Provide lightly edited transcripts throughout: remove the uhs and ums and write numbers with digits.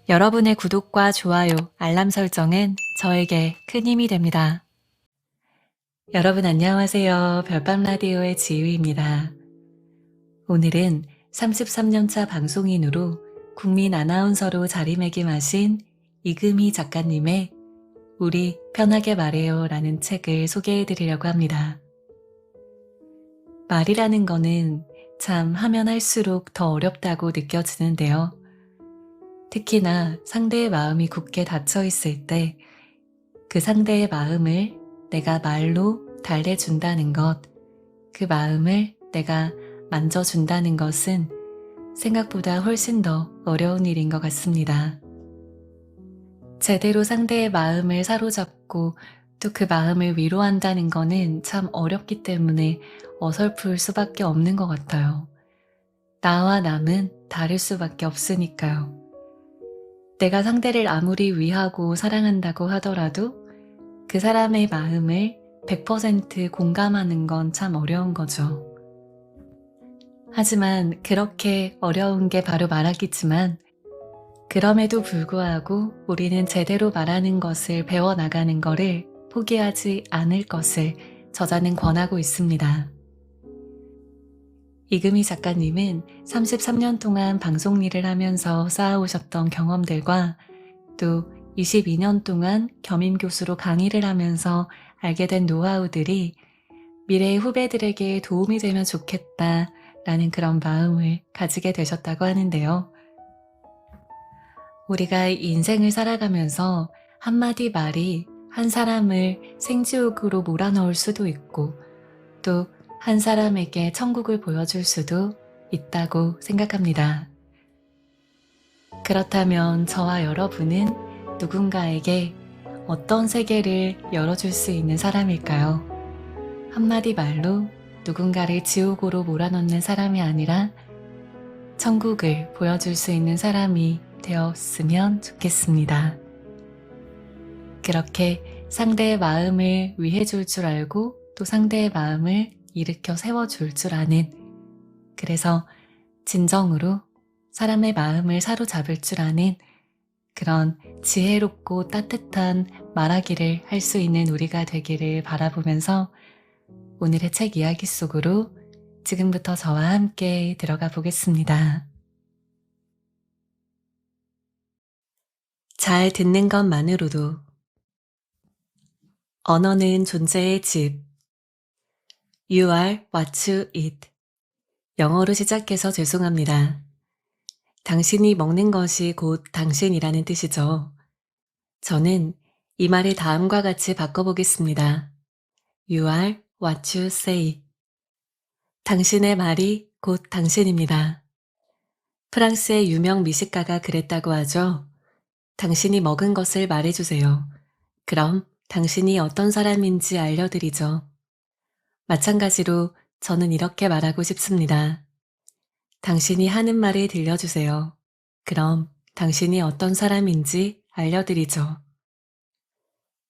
여러분의 구독과 좋아요, 알람 설정은 저에게 큰 힘이 됩니다. 여러분 안녕하세요. 별밤 라디오의 지유입니다. 오늘은 33년차 방송인으로 국민 아나운서로 자리매김하신 이금희 작가님의 우리 편하게 말해요 라는 책을 소개해드리려고 합니다. 말이라는 거는 참 하면 할수록 더 어렵다고 느껴지는데요. 특히나 상대의 마음이 굳게 닫혀 있을 때 그 상대의 마음을 내가 말로 달래준다는 것, 그 마음을 내가 만져준다는 것은 생각보다 훨씬 더 어려운 일인 것 같습니다. 제대로 상대의 마음을 사로잡고 또 그 마음을 위로한다는 거는 참 어렵기 때문에 어설플 수밖에 없는 것 같아요. 나와 남은 다를 수밖에 없으니까요. 내가 상대를 아무리 위하고 사랑한다고 하더라도 그 사람의 마음을 100% 공감하는 건 참 어려운 거죠. 하지만 그렇게 어려운 게 바로 말하기지만 그럼에도 불구하고 우리는 제대로 말하는 것을 배워나가는 것을 포기하지 않을 것을 저자는 권하고 있습니다. 이금희 작가님은 33년 동안 방송 일을 하면서 쌓아오셨던 경험들과 또 22년 동안 겸임교수로 강의를 하면서 알게 된 노하우들이 미래의 후배들에게 도움이 되면 좋겠다라는 그런 마음을 가지게 되셨다고 하는데요. 우리가 인생을 살아가면서 한마디 말이 한 사람을 생지옥으로 몰아넣을 수도 있고 또 한 사람에게 천국을 보여줄 수도 있다고 생각합니다. 그렇다면 저와 여러분은 누군가에게 어떤 세계를 열어줄 수 있는 사람일까요? 한마디 말로 누군가를 지옥으로 몰아넣는 사람이 아니라 천국을 보여줄 수 있는 사람이 되었으면 좋겠습니다. 그렇게 상대의 마음을 위해줄 줄 알고 또 상대의 마음을 일으켜 세워줄 줄 아는, 그래서 진정으로 사람의 마음을 사로잡을 줄 아는 그런 지혜롭고 따뜻한 말하기를 할 수 있는 우리가 되기를 바라보면서 오늘의 책 이야기 속으로 지금부터 저와 함께 들어가 보겠습니다. 잘 듣는 것만으로도 언어는 존재의 집. You are what you eat. 영어로 시작해서 죄송합니다. 당신이 먹는 것이 곧 당신이라는 뜻이죠. 저는 이 말을 다음과 같이 바꿔보겠습니다. You are what you say. 당신의 말이 곧 당신입니다. 프랑스의 유명 미식가가 그랬다고 하죠. 당신이 먹은 것을 말해주세요. 그럼 당신이 어떤 사람인지 알려드리죠. 마찬가지로 저는 이렇게 말하고 싶습니다. 당신이 하는 말을 들려주세요. 그럼 당신이 어떤 사람인지 알려드리죠.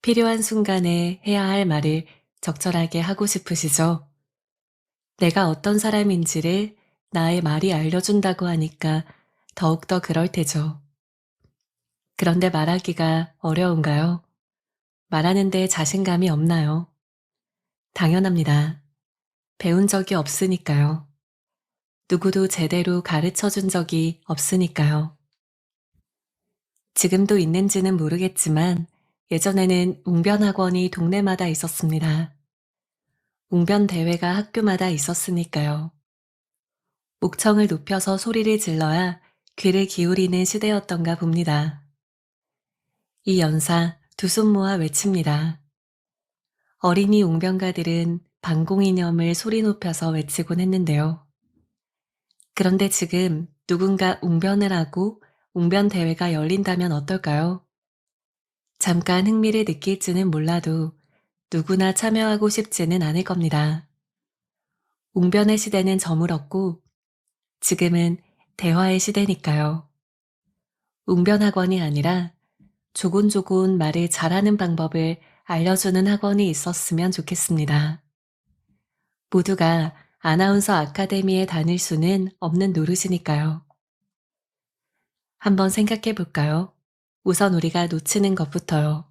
필요한 순간에 해야 할 말을 적절하게 하고 싶으시죠? 내가 어떤 사람인지를 나의 말이 알려준다고 하니까 더욱더 그럴 테죠. 그런데 말하기가 어려운가요? 말하는데 자신감이 없나요? 당연합니다. 배운 적이 없으니까요. 누구도 제대로 가르쳐 준 적이 없으니까요. 지금도 있는지는 모르겠지만 예전에는 웅변학원이 동네마다 있었습니다. 웅변 대회가 학교마다 있었으니까요. 목청을 높여서 소리를 질러야 귀를 기울이는 시대였던가 봅니다. 이 연사 두 손 모아 외칩니다. 어린이 웅변가들은 방공이념을 소리 높여서 외치곤 했는데요. 그런데 지금 누군가 웅변을 하고 웅변 대회가 열린다면 어떨까요? 잠깐 흥미를 느낄지는 몰라도 누구나 참여하고 싶지는 않을 겁니다. 웅변의 시대는 저물었고 지금은 대화의 시대니까요. 웅변학원이 아니라 조곤조곤 말을 잘하는 방법을 알려주는 학원이 있었으면 좋겠습니다. 모두가 아나운서 아카데미에 다닐 수는 없는 노릇이니까요. 한번 생각해 볼까요? 우선 우리가 놓치는 것부터요.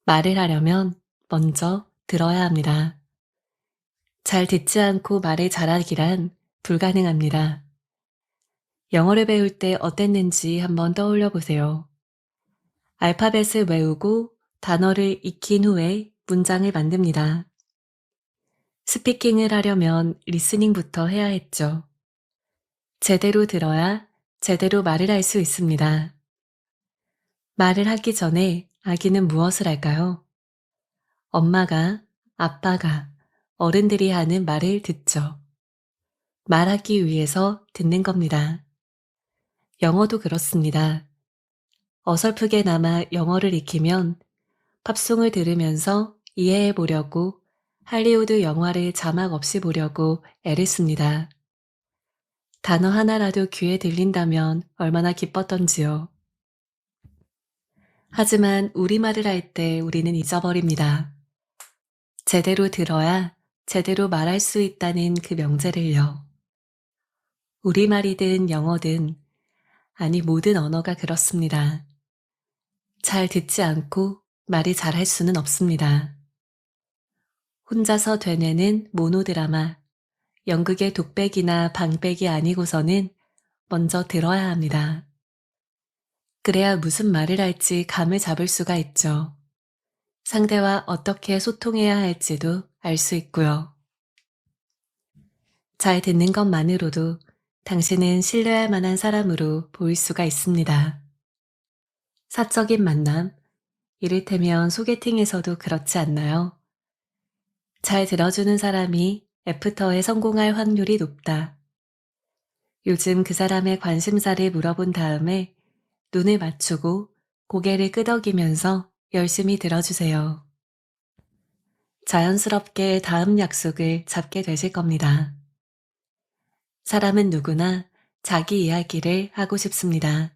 말을 하려면 먼저 들어야 합니다. 잘 듣지 않고 말을 잘하기란 불가능합니다. 영어를 배울 때 어땠는지 한번 떠올려 보세요. 알파벳을 외우고 단어를 익힌 후에 문장을 만듭니다. 스피킹을 하려면 리스닝부터 해야 했죠. 제대로 들어야 제대로 말을 할 수 있습니다. 말을 하기 전에 아기는 무엇을 할까요? 엄마가, 아빠가, 어른들이 하는 말을 듣죠. 말하기 위해서 듣는 겁니다. 영어도 그렇습니다. 어설프게나마 영어를 익히면 팝송을 들으면서 이해해 보려고 할리우드 영화를 자막 없이 보려고 애를 씁니다. 단어 하나라도 귀에 들린다면 얼마나 기뻤던지요. 하지만 우리말을 할 때 우리는 잊어버립니다. 제대로 들어야 제대로 말할 수 있다는 그 명제를요. 우리말이든 영어든, 아니 모든 언어가 그렇습니다. 잘 듣지 않고 말이 잘할 수는 없습니다. 혼자서 되뇌는 모노드라마, 연극의 독백이나 방백이 아니고서는 먼저 들어야 합니다. 그래야 무슨 말을 할지 감을 잡을 수가 있죠. 상대와 어떻게 소통해야 할지도 알 수 있고요. 잘 듣는 것만으로도 당신은 신뢰할 만한 사람으로 보일 수가 있습니다. 사적인 만남, 이를테면 소개팅에서도 그렇지 않나요? 잘 들어주는 사람이 애프터에 성공할 확률이 높다. 요즘 그 사람의 관심사를 물어본 다음에 눈을 맞추고 고개를 끄덕이면서 열심히 들어주세요. 자연스럽게 다음 약속을 잡게 되실 겁니다. 사람은 누구나 자기 이야기를 하고 싶습니다.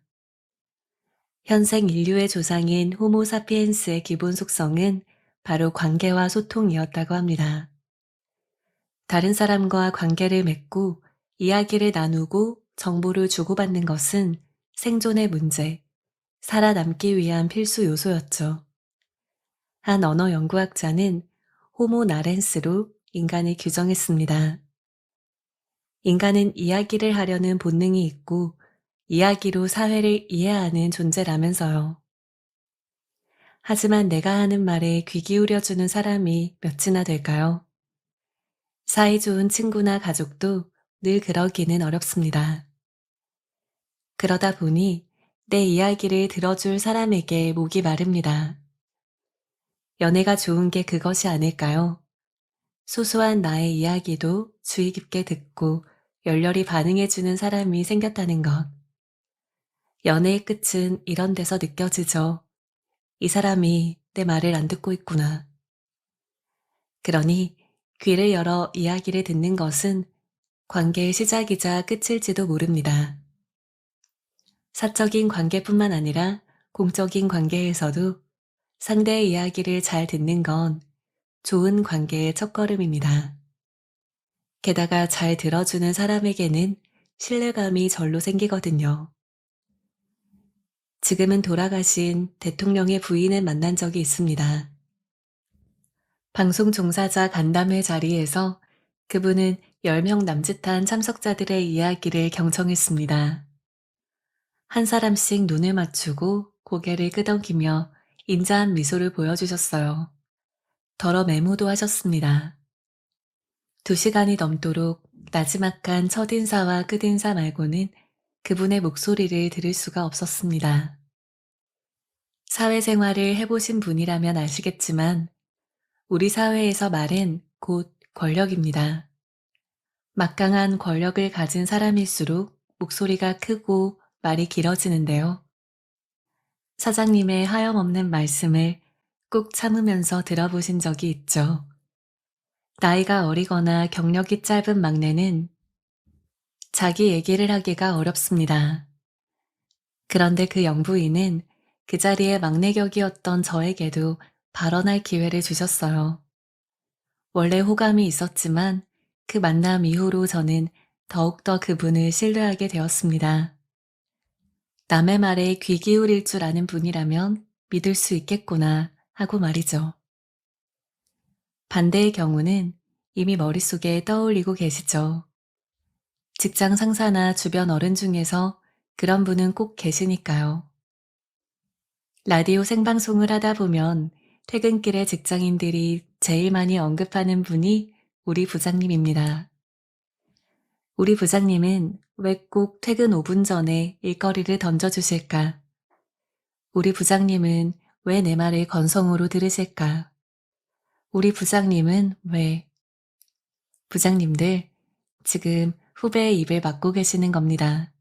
현생 인류의 조상인 호모사피엔스의 기본 속성은 바로 관계와 소통이었다고 합니다. 다른 사람과 관계를 맺고 이야기를 나누고 정보를 주고받는 것은 생존의 문제, 살아남기 위한 필수 요소였죠. 한 언어 연구학자는 호모 나렌스로 인간을 규정했습니다. 인간은 이야기를 하려는 본능이 있고 이야기로 사회를 이해하는 존재라면서요. 하지만 내가 하는 말에 귀 기울여주는 사람이 몇이나 될까요? 사이좋은 친구나 가족도 늘 그러기는 어렵습니다. 그러다 보니 내 이야기를 들어줄 사람에게 목이 마릅니다. 연애가 좋은 게 그것이 아닐까요? 소소한 나의 이야기도 주의 깊게 듣고 열렬히 반응해주는 사람이 생겼다는 것. 연애의 끝은 이런 데서 느껴지죠. 이 사람이 내 말을 안 듣고 있구나. 그러니 귀를 열어 이야기를 듣는 것은 관계의 시작이자 끝일지도 모릅니다. 사적인 관계뿐만 아니라 공적인 관계에서도 상대의 이야기를 잘 듣는 건 좋은 관계의 첫걸음입니다. 게다가 잘 들어주는 사람에게는 신뢰감이 절로 생기거든요. 지금은 돌아가신 대통령의 부인을 만난 적이 있습니다. 방송 종사자 간담회 자리에서 그분은 10명 남짓한 참석자들의 이야기를 경청했습니다. 한 사람씩 눈을 맞추고 고개를 끄덕이며 인자한 미소를 보여주셨어요. 더러 메모도 하셨습니다. 2시간이 넘도록 나지막한 첫인사와 끝인사 말고는 그분의 목소리를 들을 수가 없었습니다. 사회생활을 해보신 분이라면 아시겠지만 우리 사회에서 말은 곧 권력입니다. 막강한 권력을 가진 사람일수록 목소리가 크고 말이 길어지는데요. 사장님의 하염없는 말씀을 꾹 참으면서 들어보신 적이 있죠. 나이가 어리거나 경력이 짧은 막내는 자기 얘기를 하기가 어렵습니다. 그런데 그 영부인은 그 자리에 막내 격이었던 저에게도 발언할 기회를 주셨어요. 원래 호감이 있었지만 그 만남 이후로 저는 더욱더 그분을 신뢰하게 되었습니다. 남의 말에 귀 기울일 줄 아는 분이라면 믿을 수 있겠구나 하고 말이죠. 반대의 경우는 이미 머릿속에 떠올리고 계시죠. 직장 상사나 주변 어른 중에서 그런 분은 꼭 계시니까요. 라디오 생방송을 하다 보면 퇴근길에 직장인들이 제일 많이 언급하는 분이 우리 부장님입니다. 우리 부장님은 왜 꼭 퇴근 5분 전에 일거리를 던져주실까? 우리 부장님은 왜 내 말을 건성으로 들으실까? 우리 부장님은 왜? 부장님들, 지금 후배의 입을 막고 계시는 겁니다.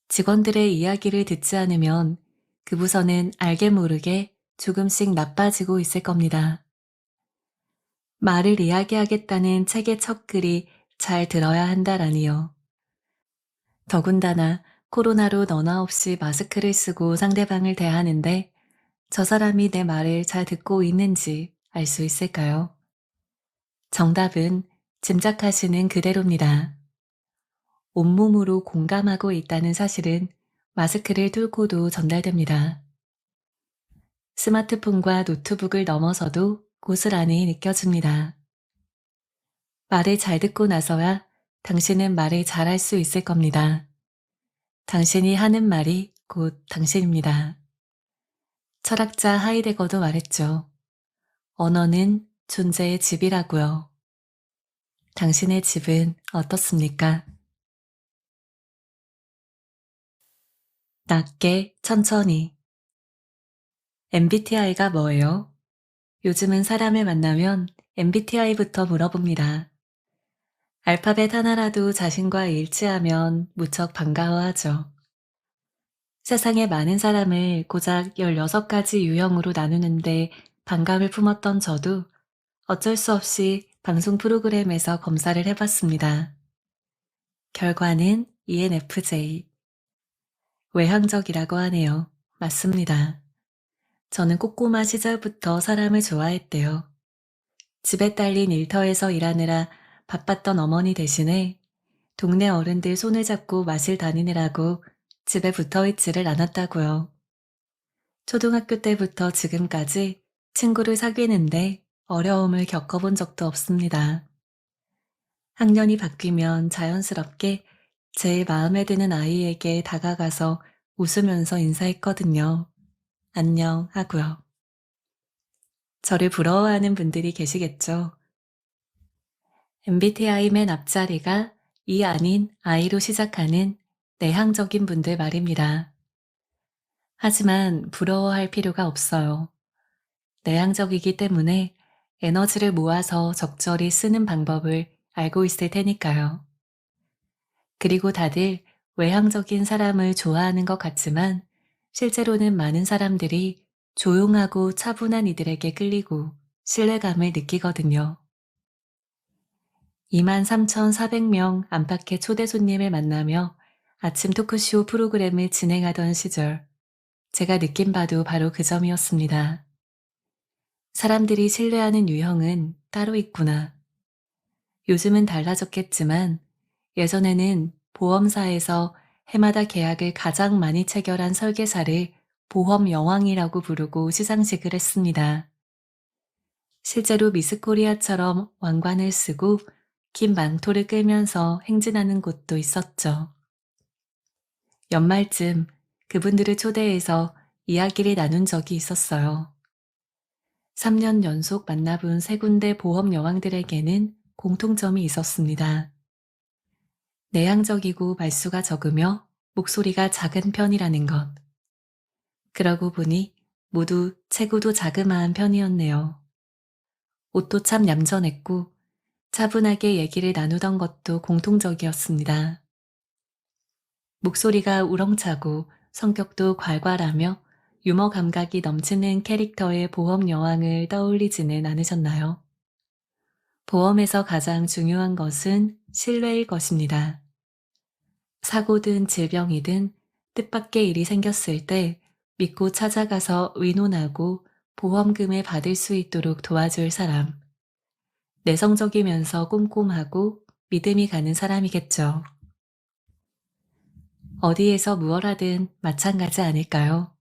직원들의 이야기를 듣지 않으면 그 부서는 알게 모르게 조금씩 나빠지고 있을 겁니다. 말을 이야기하겠다는 책의 첫 글이 잘 들어야 한다라니요. 더군다나 코로나로 너나 없이 마스크를 쓰고 상대방을 대하는데 저 사람이 내 말을 잘 듣고 있는지 알 수 있을까요? 정답은 짐작하시는 그대로입니다. 온몸으로 공감하고 있다는 사실은 마스크를 뚫고도 전달됩니다. 스마트폰과 노트북을 넘어서도 고스란히 느껴집니다. 말을 잘 듣고 나서야 당신은 말을 잘할 수 있을 겁니다. 당신이 하는 말이 곧 당신입니다. 철학자 하이데거도 말했죠. 언어는 존재의 집이라고요. 당신의 집은 어떻습니까? 낮게, 천천히. MBTI가 뭐예요? 요즘은 사람을 만나면 MBTI부터 물어봅니다. 알파벳 하나라도 자신과 일치하면 무척 반가워하죠. 세상의 많은 사람을 고작 16가지 유형으로 나누는데 반감을 품었던 저도 어쩔 수 없이 방송 프로그램에서 검사를 해봤습니다. 결과는 ENFJ. 외향적이라고 하네요. 맞습니다. 저는 꼬꼬마 시절부터 사람을 좋아했대요. 집에 딸린 일터에서 일하느라 바빴던 어머니 대신에 동네 어른들 손을 잡고 마실 다니느라고 집에 붙어있지를 않았다고요. 초등학교 때부터 지금까지 친구를 사귀는데 어려움을 겪어본 적도 없습니다. 학년이 바뀌면 자연스럽게 제일 마음에 드는 아이에게 다가가서 웃으면서 인사했거든요. 안녕 하고요. 저를 부러워하는 분들이 계시겠죠. MBTI 맨 앞자리가 이 아닌 I로 시작하는 내향적인 분들 말입니다. 하지만 부러워할 필요가 없어요. 내향적이기 때문에 에너지를 모아서 적절히 쓰는 방법을 알고 있을 테니까요. 그리고 다들 외향적인 사람을 좋아하는 것 같지만 실제로는 많은 사람들이 조용하고 차분한 이들에게 끌리고 신뢰감을 느끼거든요. 23,400명 안팎의 초대 손님을 만나며 아침 토크쇼 프로그램을 진행하던 시절 제가 느낀 바도 바로 그 점이었습니다. 사람들이 신뢰하는 유형은 따로 있구나. 요즘은 달라졌겠지만 예전에는 보험사에서 해마다 계약을 가장 많이 체결한 설계사를 보험 여왕이라고 부르고 시상식을 했습니다. 실제로 미스코리아처럼 왕관을 쓰고 긴 망토를 끌면서 행진하는 곳도 있었죠. 연말쯤 그분들을 초대해서 이야기를 나눈 적이 있었어요. 3년 연속 만나본 세 군데 보험 여왕들에게는 공통점이 있었습니다. 내향적이고 말수가 적으며 목소리가 작은 편이라는 것. 그러고 보니 모두 체구도 자그마한 편이었네요. 옷도 참 얌전했고 차분하게 얘기를 나누던 것도 공통적이었습니다. 목소리가 우렁차고 성격도 괄괄하며 유머 감각이 넘치는 캐릭터의 보험 여왕을 떠올리지는 않으셨나요? 보험에서 가장 중요한 것은 신뢰일 것입니다. 사고든 질병이든 뜻밖의 일이 생겼을 때 믿고 찾아가서 의논하고 보험금을 받을 수 있도록 도와줄 사람. 내성적이면서 꼼꼼하고 믿음이 가는 사람이겠죠. 어디에서 무얼 하든 마찬가지 아닐까요?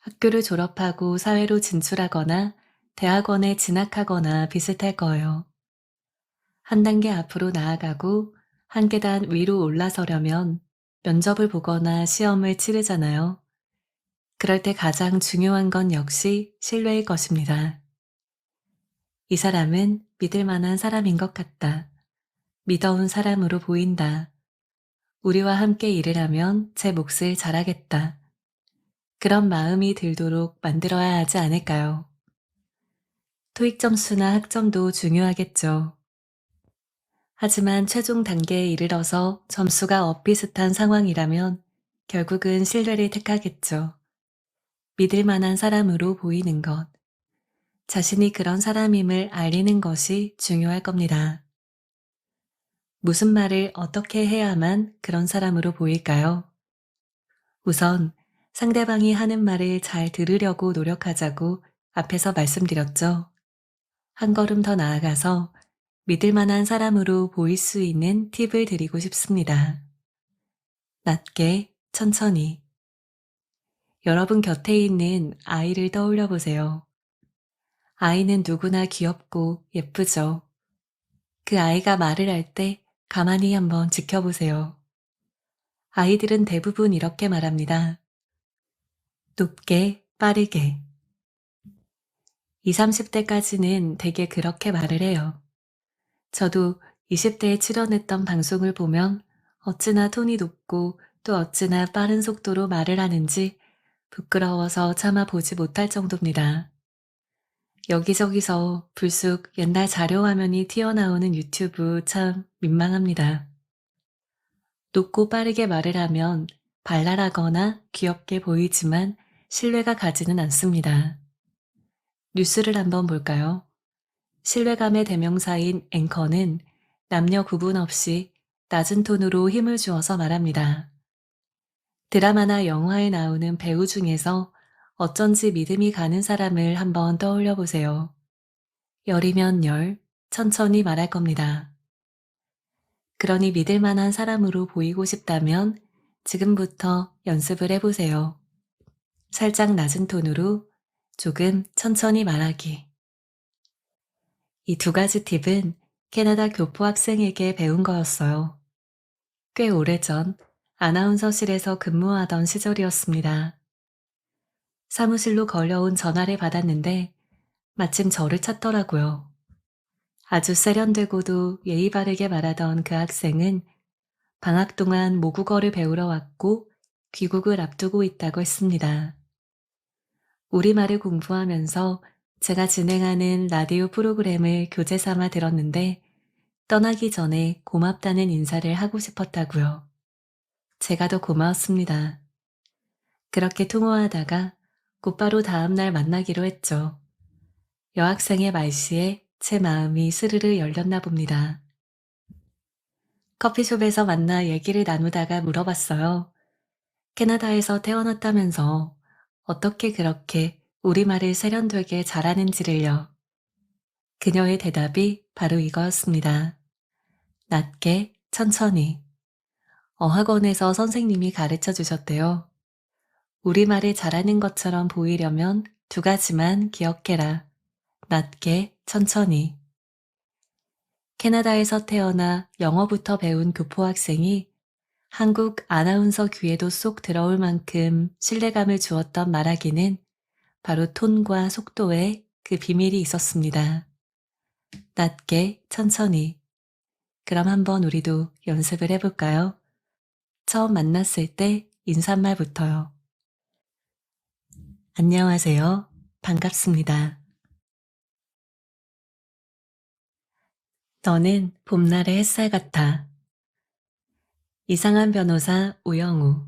학교를 졸업하고 사회로 진출하거나 대학원에 진학하거나 비슷할 거예요. 한 단계 앞으로 나아가고 한 계단 위로 올라서려면 면접을 보거나 시험을 치르잖아요. 그럴 때 가장 중요한 건 역시 신뢰일 것입니다. 이 사람은 믿을 만한 사람인 것 같다. 믿어온 사람으로 보인다. 우리와 함께 일을 하면 제 몫을 잘하겠다. 그런 마음이 들도록 만들어야 하지 않을까요? 토익 점수나 학점도 중요하겠죠. 하지만 최종 단계에 이르러서 점수가 엇비슷한 상황이라면 결국은 신뢰를 택하겠죠. 믿을 만한 사람으로 보이는 것, 자신이 그런 사람임을 알리는 것이 중요할 겁니다. 무슨 말을 어떻게 해야만 그런 사람으로 보일까요? 우선 상대방이 하는 말을 잘 들으려고 노력하자고 앞에서 말씀드렸죠. 한 걸음 더 나아가서 믿을 만한 사람으로 보일 수 있는 팁을 드리고 싶습니다. 낮게, 천천히. 여러분 곁에 있는 아이를 떠올려 보세요. 아이는 누구나 귀엽고 예쁘죠. 그 아이가 말을 할 때 가만히 한번 지켜보세요. 아이들은 대부분 이렇게 말합니다. 높게, 빠르게. 20, 30대까지는 되게 그렇게 말을 해요. 저도 20대에 출연했던 방송을 보면 어찌나 톤이 높고 또 어찌나 빠른 속도로 말을 하는지 부끄러워서 차마 보지 못할 정도입니다. 여기저기서 불쑥 옛날 자료화면이 튀어나오는 유튜브 참 민망합니다. 높고 빠르게 말을 하면 발랄하거나 귀엽게 보이지만 신뢰가 가지는 않습니다. 뉴스를 한번 볼까요? 신뢰감의 대명사인 앵커는 남녀 구분 없이 낮은 톤으로 힘을 주어서 말합니다. 드라마나 영화에 나오는 배우 중에서 어쩐지 믿음이 가는 사람을 한번 떠올려 보세요. 열이면 열, 천천히 말할 겁니다. 그러니 믿을 만한 사람으로 보이고 싶다면 지금부터 연습을 해보세요. 살짝 낮은 톤으로 조금 천천히 말하기. 이 두 가지 팁은 캐나다 교포 학생에게 배운 거였어요. 꽤 오래전 아나운서실에서 근무하던 시절이었습니다. 사무실로 걸려온 전화를 받았는데 마침 저를 찾더라고요. 아주 세련되고도 예의 바르게 말하던 그 학생은 방학 동안 모국어를 배우러 왔고 귀국을 앞두고 있다고 했습니다. 우리말을 공부하면서 제가 진행하는 라디오 프로그램을 교재 삼아 들었는데 떠나기 전에 고맙다는 인사를 하고 싶었다고요. 제가 더 고마웠습니다. 그렇게 통화하다가 곧바로 다음날 만나기로 했죠. 여학생의 말씨에 제 마음이 스르르 열렸나 봅니다. 커피숍에서 만나 얘기를 나누다가 물어봤어요. 캐나다에서 태어났다면서 어떻게 그렇게 우리말을 세련되게 잘하는지를요. 그녀의 대답이 바로 이거였습니다. 낮게, 천천히. 어학원에서 선생님이 가르쳐 주셨대요. 우리말을 잘하는 것처럼 보이려면 두 가지만 기억해라. 낮게, 천천히. 캐나다에서 태어나 영어부터 배운 교포 학생이 한국 아나운서 귀에도 쏙 들어올 만큼 신뢰감을 주었던 말하기는 바로 톤과 속도에 그 비밀이 있었습니다. 낮게, 천천히. 그럼 한번 우리도 연습을 해볼까요? 처음 만났을 때 인사말부터요. 안녕하세요. 반갑습니다. 너는 봄날의 햇살 같아. 이상한 변호사 우영우.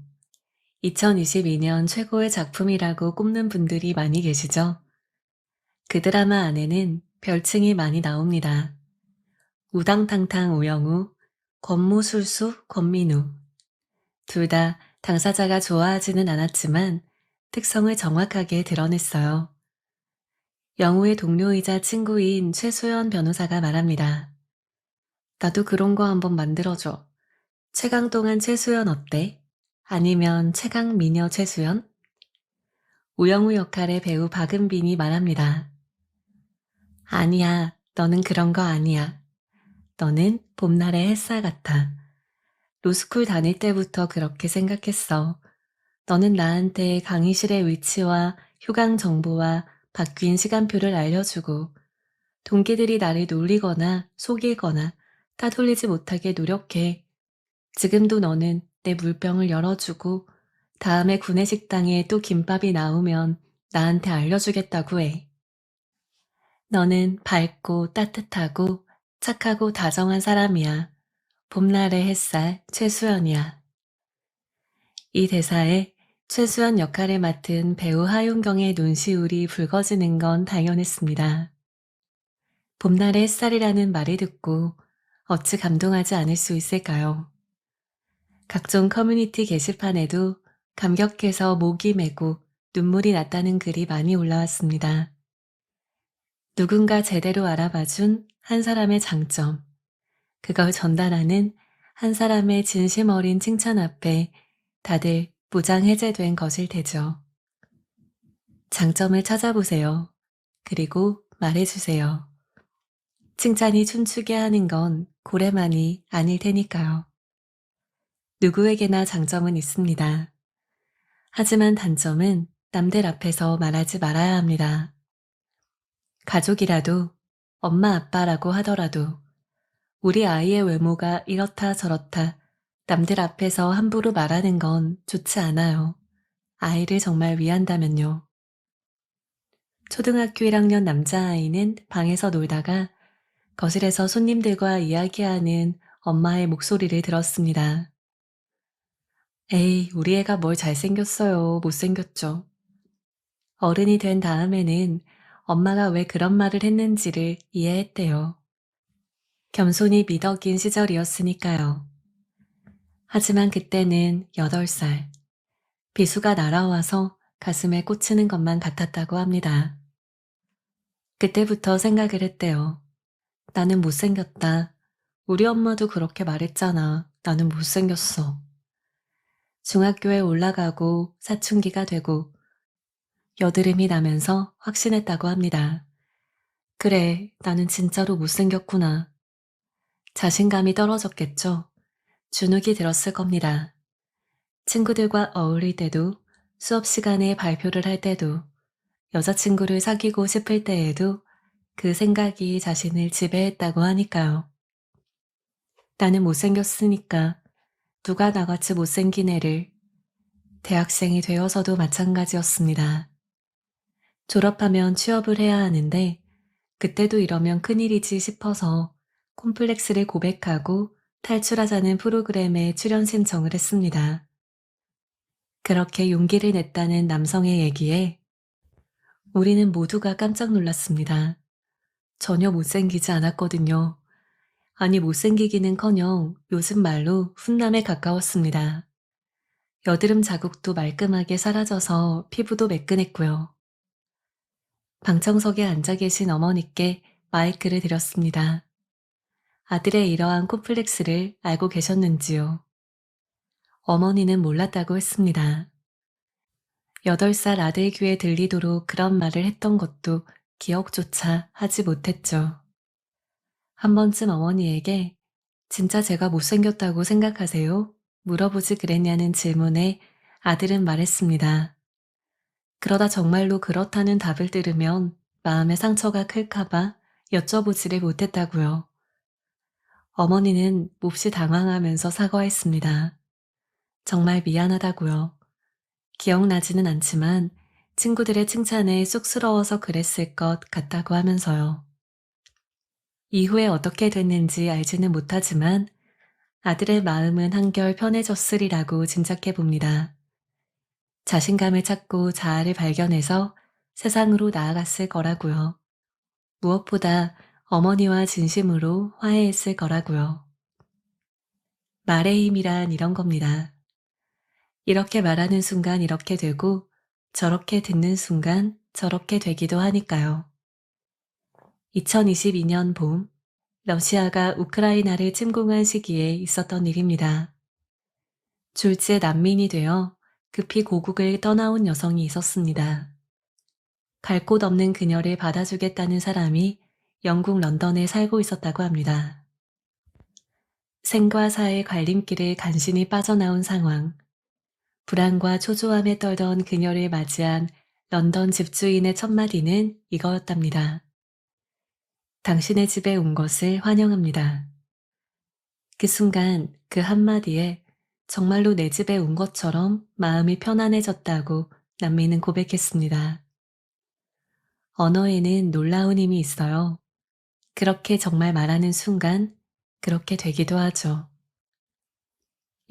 2022년 최고의 작품이라고 꼽는 분들이 많이 계시죠? 그 드라마 안에는 별칭이 많이 나옵니다. 우당탕탕 우영우, 권무술수 권민우. 둘 다 당사자가 좋아하지는 않았지만 특성을 정확하게 드러냈어요. 영우의 동료이자 친구인 최수연 변호사가 말합니다. 나도 그런 거 한번 만들어줘. 최강동안 최수연 어때? 아니면 최강미녀 최수연? 우영우 역할의 배우 박은빈이 말합니다. 아니야, 너는 그런 거 아니야. 너는 봄날의 햇살 같아. 로스쿨 다닐 때부터 그렇게 생각했어. 너는 나한테 강의실의 위치와 휴강 정보와 바뀐 시간표를 알려주고 동기들이 나를 놀리거나 속이거나 따돌리지 못하게 노력해. 지금도 너는 내 물병을 열어주고 다음에 구내식당에 또 김밥이 나오면 나한테 알려주겠다고 해. 너는 밝고 따뜻하고 착하고 다정한 사람이야. 봄날의 햇살 최수연이야. 이 대사에 최수연 역할을 맡은 배우 하윤경의 눈시울이 붉어지는 건 당연했습니다. 봄날의 햇살이라는 말을 듣고 어찌 감동하지 않을 수 있을까요? 각종 커뮤니티 게시판에도 감격해서 목이 메고 눈물이 났다는 글이 많이 올라왔습니다. 누군가 제대로 알아봐준 한 사람의 장점, 그걸 전달하는 한 사람의 진심 어린 칭찬 앞에 다들 무장해제된 것일 테죠. 장점을 찾아보세요. 그리고 말해주세요. 칭찬이 춤추게 하는 건 고래만이 아닐 테니까요. 누구에게나 장점은 있습니다. 하지만 단점은 남들 앞에서 말하지 말아야 합니다. 가족이라도 엄마 아빠라고 하더라도 우리 아이의 외모가 이렇다 저렇다 남들 앞에서 함부로 말하는 건 좋지 않아요. 아이를 정말 위한다면요. 초등학교 1학년 남자아이는 방에서 놀다가 거실에서 손님들과 이야기하는 엄마의 목소리를 들었습니다. 에이, 우리 애가 뭘 잘생겼어요. 못생겼죠. 어른이 된 다음에는 엄마가 왜 그런 말을 했는지를 이해했대요. 겸손이 미덕인 시절이었으니까요. 하지만 그때는 8살. 비수가 날아와서 가슴에 꽂히는 것만 같았다고 합니다. 그때부터 생각을 했대요. 나는 못생겼다. 우리 엄마도 그렇게 말했잖아. 나는 못생겼어. 중학교에 올라가고 사춘기가 되고 여드름이 나면서 확신했다고 합니다. 그래, 나는 진짜로 못생겼구나. 자신감이 떨어졌겠죠. 주눅이 들었을 겁니다. 친구들과 어울릴 때도, 수업 시간에 발표를 할 때도, 여자친구를 사귀고 싶을 때에도 그 생각이 자신을 지배했다고 하니까요. 나는 못생겼으니까 누가 나같이 못생긴 애를. 대학생이 되어서도 마찬가지였습니다. 졸업하면 취업을 해야 하는데 그때도 이러면 큰일이지 싶어서 콤플렉스를 고백하고 탈출하자는 프로그램에 출연 신청을 했습니다. 그렇게 용기를 냈다는 남성의 얘기에 우리는 모두가 깜짝 놀랐습니다. 전혀 못생기지 않았거든요. 아니 못생기기는커녕 요즘 말로 훈남에 가까웠습니다. 여드름 자국도 말끔하게 사라져서 피부도 매끈했고요. 방청석에 앉아 계신 어머니께 마이크를 드렸습니다. 아들의 이러한 콤플렉스를 알고 계셨는지요? 어머니는 몰랐다고 했습니다. 8살 아들 귀에 들리도록 그런 말을 했던 것도 기억조차 하지 못했죠. 한 번쯤 어머니에게 진짜 제가 못생겼다고 생각하세요? 물어보지 그랬냐는 질문에 아들은 말했습니다. 그러다 정말로 그렇다는 답을 들으면 마음의 상처가 클까봐 여쭤보지를 못했다고요. 어머니는 몹시 당황하면서 사과했습니다. 정말 미안하다고요. 기억나지는 않지만 친구들의 칭찬에 쑥스러워서 그랬을 것 같다고 하면서요. 이후에 어떻게 됐는지 알지는 못하지만 아들의 마음은 한결 편해졌으리라고 짐작해 봅니다. 자신감을 찾고 자아를 발견해서 세상으로 나아갔을 거라고요. 무엇보다 어머니와 진심으로 화해했을 거라고요. 말의 힘이란 이런 겁니다. 이렇게 말하는 순간 이렇게 되고 저렇게 듣는 순간 저렇게 되기도 하니까요. 2022년 봄, 러시아가 우크라이나를 침공한 시기에 있었던 일입니다. 졸지에 난민이 되어 급히 고국을 떠나온 여성이 있었습니다. 갈 곳 없는 그녀를 받아주겠다는 사람이 영국 런던에 살고 있었다고 합니다. 생과 사의 갈림길을 간신히 빠져나온 상황, 불안과 초조함에 떨던 그녀를 맞이한 런던 집주인의 첫 마디는 이거였답니다. 당신의 집에 온 것을 환영합니다. 그 순간 그 한마디에 정말로 내 집에 온 것처럼 마음이 편안해졌다고 난민은 고백했습니다. 언어에는 놀라운 힘이 있어요. 그렇게 정말 말하는 순간 그렇게 되기도 하죠.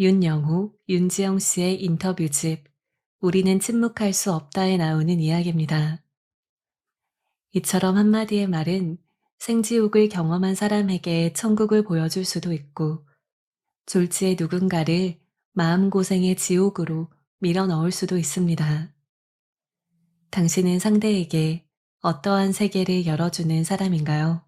윤영호, 윤지영 씨의 인터뷰집 우리는 침묵할 수 없다에 나오는 이야기입니다. 이처럼 한마디의 말은 생지옥을 경험한 사람에게 천국을 보여줄 수도 있고 졸지에 누군가를 마음고생의 지옥으로 밀어 넣을 수도 있습니다. 당신은 상대에게 어떠한 세계를 열어주는 사람인가요?